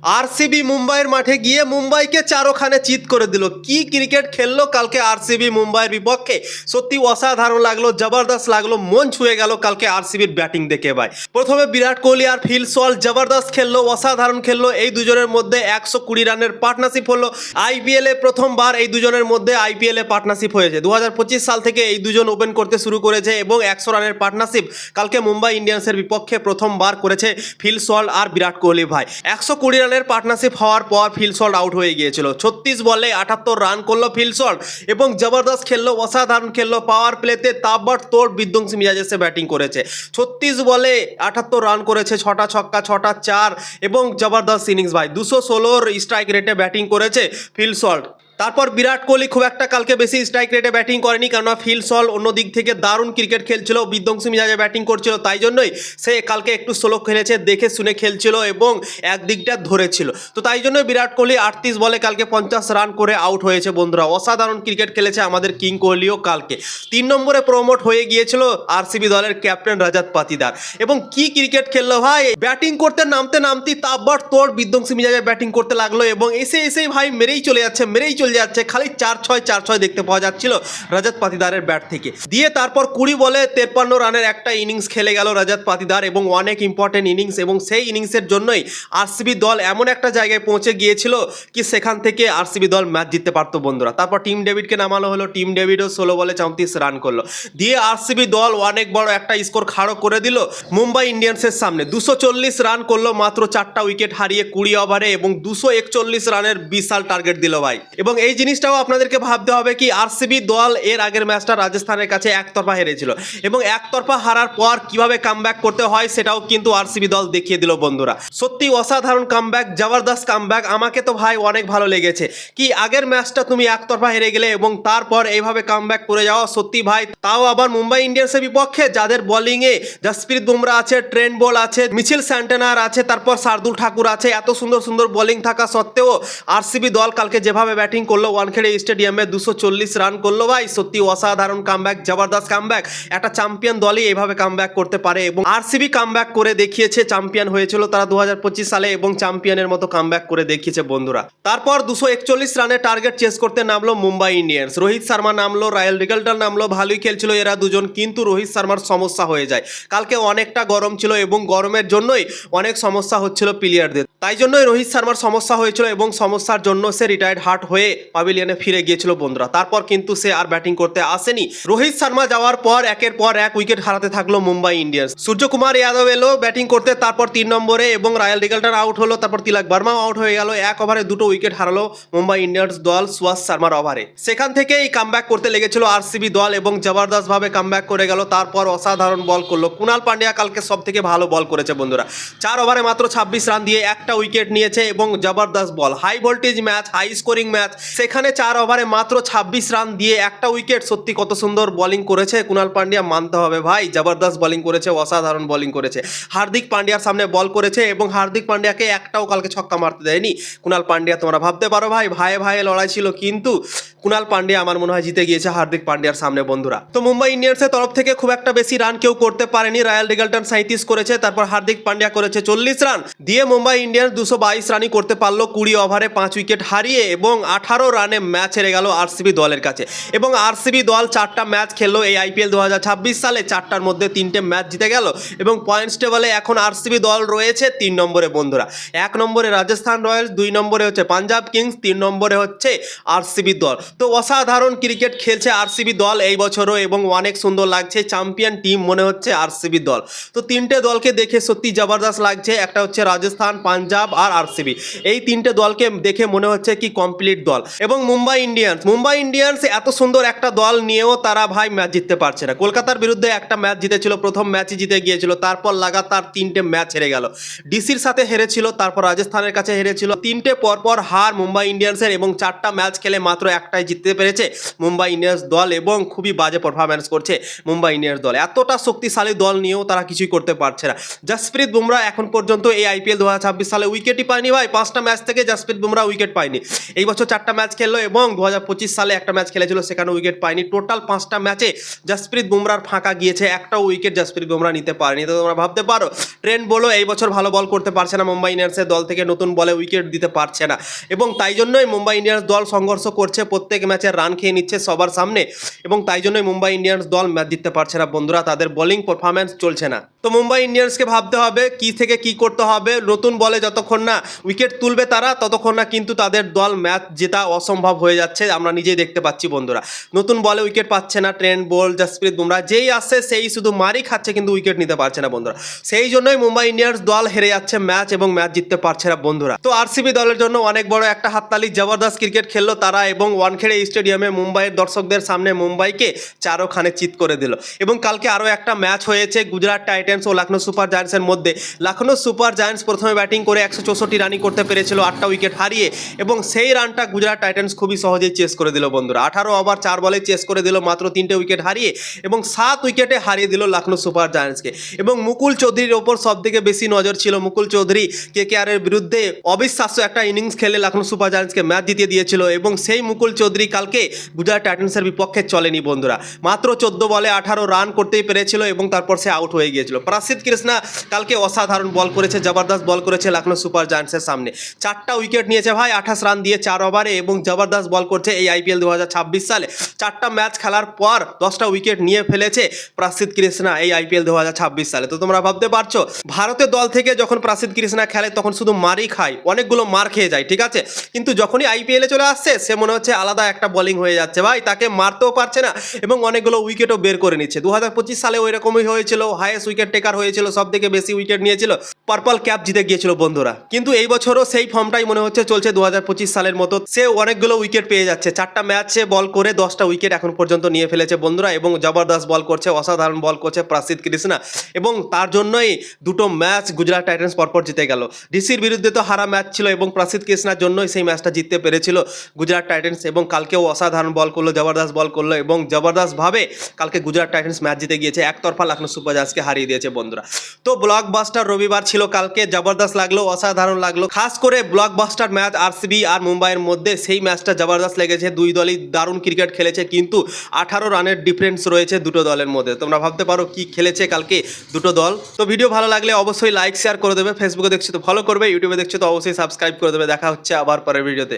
RCB মুম্বাইয়ের মাঠে গিয়ে মুম্বাইকে চারোখানে চিৎ করে দিল। কি ক্রিকেট খেললো কালকে আরসিবি মুম্বাইয়ের বিপক্ষে, সত্যি অসাধারণ লাগলো, জবরদস্ত লাগলো, মন ছুঁয়ে গেল কালকে আরসিবির ব্যাটিং দেখে ভাই। প্রথমে বিরাট কোহলি আর ফিল সল্ট জবরদস্ত খেললো, অসাধারণ খেললো। এই দুজনের মধ্যে 120 রানের পার্টনারশিপ হলো। আইপিএল এ প্রথমবার এই দুজনের মধ্যে আইপিএল এ পার্টনারশিপ হয়েছে। 2025 সাল থেকে এই দুজন ওপেন করতে শুরু করেছে এবং 100 রানের পার্টনারশিপ কালকে মুম্বাই ইন্ডিয়ান্সের বিপক্ষে প্রথমবার করেছে ফিল সল্ট আর বিরাট কোহলি ভাই। 120 রানের পার্টনারশিপ হওয়ার পর ফিল সল্ট আউট হয়ে গিয়েছিল। 36 বলে 78 রান করলো ফিল সল্ট এবং জবরদস্ত খেললো, অসাধারণ খেললো। পাওয়ার প্লেতে তাবড়তোড় বিধ্বংসী মিজাজে সে ব্যাটিং করেছে। 36 বলে 78 রান করেছে, 6টা ছক্কা 6টা চার এবং জবরদস্ত ইনিংস ভাই। 216 স্ট্রাইক রেটে ব্যাটিং করেছে ফিল সল্ট। তারপর বিরাট কোহলি খুব একটা কালকে বেশি স্ট্রাইক রেটে ব্যাটিং করেনি, কেননা ফিল সল্ট অন্য দিক থেকে দারুণ ক্রিকেট খেলছিল, বিধ্বংসী মিজাজে ব্যাটিং করছিল, তাই জন্যই সে কালকে একটু স্লো খেলেছে, দেখে শুনে খেলছিল এবং একদিকটা ধরেছিল। তো তাই জন্য বিরাট কোহলি 38 বলে কালকে 50 রান করে আউট হয়েছে বন্ধুরা। অসাধারণ ক্রিকেট খেলেছে আমাদের কিং কোহলিও কালকে। 3 নম্বরে প্রমোট হয়ে গিয়েছিল আরসিবি দলের ক্যাপ্টেন রজত পাতিদার এবং কি ক্রিকেট খেললো ভাই। ব্যাটিং করতে নামতেই তাবড়তোড় বিধ্বংসী মিজাজে ব্যাটিং করতে লাগলো এবং এসেই ভাই মেরেই চলে যাচ্ছে, খালি 4-6 দেখতে পাওয়া যাচ্ছিল রজত পাতিদারের ব্যাট থেকে। দিয়ে তারপর 20 বলে 53 রানের একটা ইনিংস খেলে গেল রজত পাতিদার এবং অনেক ইম্পর্টেন্ট ইনিংস, এবং সেই ইনিংসের জন্যই আরসিবি দল এমন একটা জায়গায় পৌঁছে গিয়েছিল কি সেখান থেকে আরসিবি দল ম্যাচ জিততে পারতো বন্ধুরা। তারপর টিম ডেভিডকে নামানো হলো, টিম ডেভিডও 16 বলে 34 রান করলো। দিয়ে আরসিবি দল অনেক বড় একটা স্কোর খাড়ো করে দিল মুম্বাই ইন্ডিয়ান্সের সামনে। 240 রান করলো মাত্র 4টা উইকেট হারিয়ে 20 ওভারে এবং 241 রানের বিশাল টার্গেট দিল ভাই। এবং এই জিনিসটাও আপনাদেরকে ভাবতে হবে কি আরসিবি দল এর আগের ম্যাচটা রাজস্থানের কাছে একতরফা হেরেছিল এবং একতরফা হারার পর কিভাবে কামব্যাক করতে হয় সেটাও কিন্তু আরসিবি দল দেখিয়ে দিল বন্ধুরা। সত্যি অসাধারণ কামব্যাক, জবরদস্ত কামব্যাক। আমাকে তো ভাই অনেক ভালো লেগেছে কি আগের ম্যাচটা তুমি একতরফা হেরে গেলে এবং তারপর এইভাবে কামব্যাক করে যাওয়া, সত্যি ভাই। তাও আবার মুম্বাই ইন্ডিয়ান্সের বিপক্ষে যাদের বোলিংয়ে জসপ্রীত বুমরা আছে, ট্রেন্ট বোল্ট আছে, মিচেল স্যান্টনার আছে, তারপর শার্দুল ঠাকুর আছে, এত সুন্দর সুন্দর বোলিং থাকা সত্ত্বেও আরসিবি দল কালকে যেভাবে ব্যাটিং করলো ওয়ানখেড়ে স্টেডিয়ামে 240 রান করলো ভাই। সত্যি অসাধারণ কামব্যাক, জবরদস্ত কামব্যাক। একটা চ্যাম্পিয়ন দলই এইভাবে কামব্যাক করতে পারে এবং আরসিবি কামব্যাক করে দেখিয়েছে। চ্যাম্পিয়ন হয়েছিল তারা 2025 সালে এবং চ্যাম্পিয়নের মতো কামব্যাক করে দেখিয়েছে বন্ধুরা। তারপর 241 রানের টার্গেট চেস করতে নামলো মুম্বাই ইন্ডিয়ান্স। রোহিত শর্মা নামলো, রায়াল রিগলটন নামলো, ভালোই খেলছিল এরা দুজন, কিন্তু রোহিত শর্মার সমস্যা হয়ে যায়। কালকে অনেকটা গরম ছিল এবং গরমের জন্যই অনেক সমস্যা হচ্ছিল প্লেয়ারদের, তাই জন্যই রোহিত শর্মার সমস্যা হয়েছিল এবং সমস্যার জন্য সে রিটায়ার্ড হার্ট হয়ে প্যাভিলিয়নে ফিরে গিয়েছিল বন্ধুরা। তারপর কিন্তু সে আর ব্যাটিং করতে আসেনি। রোহিত শর্মা যাওয়ার পর একের পর এক উইকেট হারাতে থাকলো মুম্বাই ইন্ডিয়ান্স। সূর্যকুমার যাদব এলো ব্যাটিং করতে তারপর 3 নম্বরে এবং রায়াল রিগলটন আউট হলো, তারপর তিলক বর্মাও আউট হয়ে গেল। এক ওভারে 2টো উইকেট হারালো মুম্বাই ইন্ডিয়ান্স দল সুয়াস শর্মার ওভারে। সেখান থেকেই কামব্যাক করতে লেগেছিল আরসিবি দল এবং জবরদস্ত ভাবে কামব্যাক করে গেল। তারপর অসাধারণ বল করলো কুণাল পান্ডিয়া, কালকে সব থেকে ভালো বল করেছে বন্ধুরা। 4 ওভারে মাত্র 26 রান দিয়ে একটা উইকেট নিয়েছে এবং জবরদস্ত ball, high voltage match, high scoring match, সেখানে 4 ওভারে মাত্র 26 রান দিয়ে একটা উইকেট। সত্যি কত সুন্দর বোলিং করেছে কুণাল পান্ডিয়া, মানতে হবে ভাই। জবরদস্ত বোলিং করেছে, অসাধারণ বোলিং করেছে। হার্দিক পান্ডিয়ার সামনে বল করেছে এবং হার্দিক পান্ডিয়াকে একটাও কালকে ছক্কা মারতে দেয়নি কুণাল পান্ডিয়া। তোমরা ভাবতে পারো ভাই ভাইয়ে লড়াই ছিল, কিন্তু কুণাল পান্ডিয়া আমার মনে হয় জিতে গিয়েছে হার্দিক পান্ডিয়ার সামনে বন্ধুরা। তো মুম্বাই ইন্ডিয়ান্সের তরফ থেকে খুব একটা বেশি রান কেউ করতে পারেনি। রায়াল রিগলটন 37 করেছে, তারপর হার্দিক পান্ডিয়া করেছে 40 রান দিয়ে মুম্বাই ইন্ডিয়ান্স 222 রানই করতে পারলো 20 ওভারে 5 উইকেট হারিয়ে এবং 18 রানে ম্যাচ হেরে গেল আরসিবি দলের কাছে। এবং আরসিবি দল 4টা ম্যাচ খেললো এই আইপিএল 2026 সালে, 4টার মধ্যে 3টে ম্যাচ জিতে গেল এবং পয়েন্টস টেবলে এখন আরসিবি দল রয়েছে 3 নম্বরে বন্ধুরা। 1 নম্বরে রাজস্থান রয়্যালস, 2 নম্বরে হচ্ছে পাঞ্জাব কিংস, 3 নম্বরে হচ্ছে আরসিবি দল। তো অসাধারণ ক্রিকেট খেলছে আরসিবি দল এই বছরও এবং অনেক সুন্দর লাগছে। চ্যাম্পিয়ন টিম মনে হচ্ছে আরসিবি দল। তো 3টে দলকে দেখে সত্যি জবরদস্ত লাগছে। একটা হচ্ছে রাজস্থান, পাঞ্জাব আর আরসিবি, এই 3টে দলকে দেখে মনে হচ্ছে কি কমপ্লিট দল। এবং মুম্বাই ইন্ডিয়ান্স এত সুন্দর একটা দল নিয়েও তারা ভাই ম্যাচ জিততে পারছে না। কলকাতার বিরুদ্ধে একটা ম্যাচ জিতেছিল, প্রথম ম্যাচই জিতে গিয়েছিল, তারপর লাগাতার 3টে ম্যাচ হেরে গেল। ডিসির সাথে হেরেছিল, তারপর রাজস্থানের কাছে হেরেছিল। 3টে পরপর হার মুম্বাই ইন্ডিয়ান্সের এবং 4টা ম্যাচ খেলে মাত্র একটাই জিততে পেরেছে মুম্বাই ইন্ডিয়ান্স দল এবং খুবই বাজে পারফরম্যান্স করছে মুম্বাই ইন্ডিয়ান্স দল। এতটা শক্তিশালী দল নিয়েও তারা কিছুই করতে পারছে না। জসপ্রীত বুমরা এখন পর্যন্ত এই আইপিএল 2026 সালে উইকেটই পায়নি ভাই। 5টা ম্যাচ থেকে জসপ্রীত বুমরা উইকেট পায়নি। এই বছর 4টা একটা ম্যাচ খেললো এবং 2025 সালে একটা ম্যাচ খেলেছিল, সেখানে উইকেট পায়নি। টোটাল 5টা ম্যাচে জসপ্রীত বুমরার ফাঁকা গিয়েছে, একটাও উইকেট জসপ্রীত বুমরা নিতে পারেনি। তো তোমরা ভাবতে পারো ট্রেন্ট বলো এই বছর ভালো বল করতে পারছে না, মুম্বাই ইন্ডিয়ান্সের দল থেকে নতুন বলে উইকেট দিতে পারছে না, এবং তাই জন্যই মুম্বাই ইন্ডিয়ান্স দল সংঘর্ষ করছে, প্রত্যেক ম্যাচে রান খেয়ে নিচ্ছে সবার সামনে, এবং তাই জন্যই মুম্বাই ইন্ডিয়ান্স দল ম্যাচ জিততে পারছে না বন্ধুরা, তাদের বোলিং পারফরম্যান্স চলছে না। তো মুম্বাই ইন্ডিয়ান্সকে ভাবতে হবে কি থেকে কি করতে হবে। নতুন বলে যতক্ষণ না উইকেট তুলবে তারা, ততক্ষণ না কিন্তু তাদের দল ম্যাচ জেতা অসম্ভব হয়ে যাচ্ছে, আমরা নিজেই দেখতে পাচ্ছি বন্ধুরা। নতুন বলে উইকেট পাচ্ছে না ট্রেন্ট বোল্ট, জসপ্রীত বুমরা, যেই আসছে সেই শুধু মারি খাচ্ছে, কিন্তু উইকেট নিতে পারছে না বন্ধুরা। সেই জন্যই মুম্বাই ইন্ডিয়ান্স দল হেরে যাচ্ছে ম্যাচ, এবং ম্যাচ জিততে পারছে না বন্ধুরা। তো আরসিবি দলের জন্য অনেক বড় একটা হাততালি, জবরদস্ত ক্রিকেট খেললো তারা, এবং ওয়ানখেড়ে স্টেডিয়ামে মুম্বাইয়ের দর্শকদের সামনে মুম্বাইকে চারোখানে চিত করে দিল। এবং কালকে আরও একটা ম্যাচ হয়েছে গুজরাট টাইটান্স ও লখনৌ সুপার জায়ান্টসের মধ্যে। লখনৌ সুপার জায়ান্টস প্রথমে ব্যাটিং করে 164 রানই করতে পেরেছিল 8টা উইকেট হারিয়ে, এবং সেই রানটা গুজরাট টাইটান্স খুবই সহজেই চেস করে দিল বন্ধুরা। 18 ওভার 4 বলে চেস করে দিল মাত্র 3টে উইকেট হারিয়ে, এবং 7 উইকেটে হারিয়ে দিল লখনৌ সুপার জায়ান্টসকে। এবং মুকুল চৌধুরীর ওপর সব থেকে বেশি নজর ছিল। মুকুল চৌধুরী কেকেআরের বিরুদ্ধে অবিশ্বাস্য একটা ইনিংস খেলে লখনৌ সুপার জায়ান্টসকে ম্যাচ জিতিয়ে দিয়েছিল, এবং সেই মুকুল চৌধুরী কালকে গুজরাট টাইটান্সের বিপক্ষে চলেনি বন্ধুরা। মাত্র 14 বলে 18 রান করতেই পেরেছিল, এবং তারপর সে আউট হয়ে গিয়েছিল। প্রসিদ্ধ কৃষ্ণা কালকে অসাধারণ বল করেছে, জবরদস্ত বল করেছে লখনৌ সুপার জায়ান্টসের সামনে। 4টা উইকেট নিয়েছে ভাই 28 রান দিয়ে 4 ওভারে, এবং জবরদস্ত বল করছে এই আইপিএল 2026 সালে। 4টা ম্যাচ খেলার পর 10টা উইকেট নিয়ে ফেলেছে প্রসিদ্ধ কৃষ্ণা এই আইপিএল 2026 সালে। তো তোমরা ভাবতে পারছো ভারতের দল থেকে যখন প্রসিদ্ধ কৃষ্ণা খেলে তখন শুধু মারই খায়, অনেকগুলো মার খেয়ে যায়, ঠিক আছে, কিন্তু যখনই আইপিএলে চলে আসছে সে মনে হচ্ছে আলাদা একটা বোলিং হয়ে যাচ্ছে ভাই, তাকে মারতেও পারছে না, এবং অনেকগুলো উইকেটও বের করে নিচ্ছে। 2025 সালে ওই রকমই হয়েছিল, হাইয়েস্ট উইকেট টেকার হয়েছিল, সব থেকে বেশি উইকেট নিয়েছিল, পার্পল ক্যাপ জিতে গিয়েছিল বন্ধুরা। কিন্তু এই বছরও সেই ফর্মটাই মনে হচ্ছে চলছে 2025 সালের মতো, সে অনেকগুলো উইকেট পেয়ে যাচ্ছে। 4টা ম্যাচে বল করে 10টা উইকেট এখন পর্যন্ত নিয়ে ফেলেছে বন্ধুরা, এবং জবরদস্ত বল করছে, অসাধারণ বল করছে প্রসিদ্ধ কৃষ্ণা, এবং তার জন্যই দুটো ম্যাচ গুজরাট টাইটান্স পরপর জিতে গেল। ডিসির বিরুদ্ধে তো হারা ম্যাচ ছিল, এবং প্রসিদ্ধ কৃষ্ণার জন্যই সেই ম্যাচটা জিততে পেরেছিল গুজরাট টাইটান্স, এবং কালকেও অসাধারণ বল করলো, জবরদস্ত বল করলো, এবং জবরদস্তভাবে কালকে গুজরাট টাইটান্স ম্যাচ জিতে গিয়েছে, একতরফা লখনৌ সুপার জায়ান্টসকে হারিয়ে দিয়েছে বন্ধুরা। তো ব্লকবাস্টার রবিবার ছিল কালকে, জবরদস্ত লাগলো, অসাধারণ লাগলো, খাস করে ব্লকবাস্টার ম্যাচ আরসিবি আর মুম্বাইয়ের মধ্যে, সেই ম্যাচটা জবরদস্ত লেগেছে। দুই দলই দারুণ ক্রিকেট খেলেছে, কিন্তু 18 রানের ডিফারেন্স রয়েছে দুটো দলের মধ্যে। তোমরা ভাবতে পারো কি খেলেছে কালকে দুটো দল। তো ভিডিও ভালো লাগলে অবশ্যই লাইক শেয়ার করে দেবে, ফেসবুকে দেখছো তো ফলো করবে, ইউটিউবে দেখছো তো অবশ্যই সাবস্ক্রাইব করে দেবে। দেখা হচ্ছে আবার পরের ভিডিওতে।